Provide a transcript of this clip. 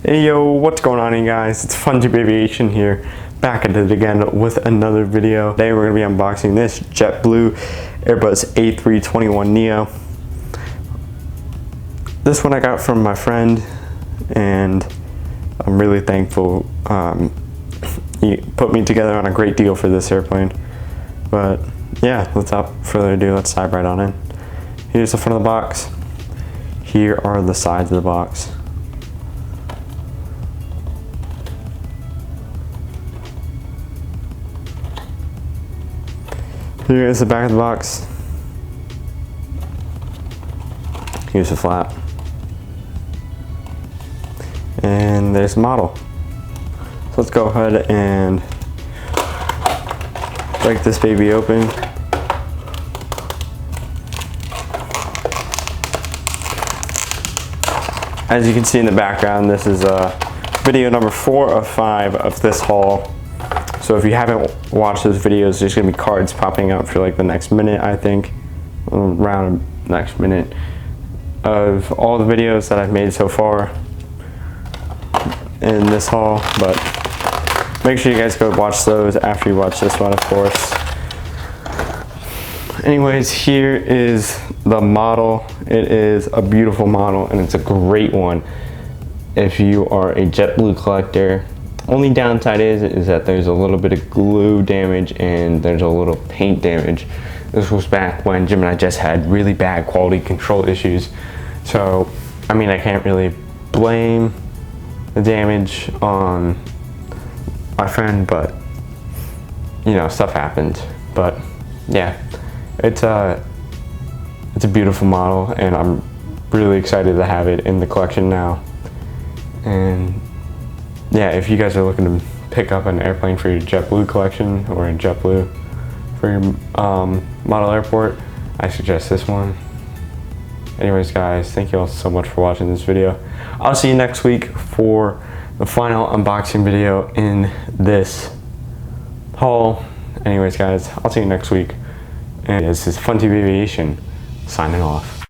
Hey yo, what's going on, you guys? It's Funky Aviation here, back at it again with another video. Today we're going to be unboxing this Jetblue Airbus A321NEO. This one I got from my friend, and I'm really thankful. He put me together on a great deal for this airplane. But yeah, without further ado, let's dive right on in. Here's the front of the box. Here are the sides of the box. Here is the back of the box. Here's the flap. And there's the model. So let's go ahead and break this baby open. As you can see in the background, this is video number 4 of 5 of this haul. So if you haven't watched those videos, there's gonna be cards popping up for like the next minute, I think, around next minute, of all the videos that I've made so far in this haul. But make sure you guys go watch those after you watch this one, of course. Anyways, here is the model. It is a beautiful model, and it's a great one if you are a JetBlue collector. Only downside is that there's a little bit of glue damage and there's a little paint damage. This was back when Jim and I just had really bad quality control issues. So, I mean, I can't really blame the damage on my friend, but you know, stuff happens. But yeah, it's a beautiful model, and I'm really excited to have it in the collection now. And yeah, if you guys are looking to pick up an airplane for your JetBlue collection, or a JetBlue for your model airport, I suggest this one. Anyways, guys, thank you all so much for watching this video. I'll see you next week for the final unboxing video in this haul. Anyways, guys, I'll see you next week. And this is Funky Aviation signing off.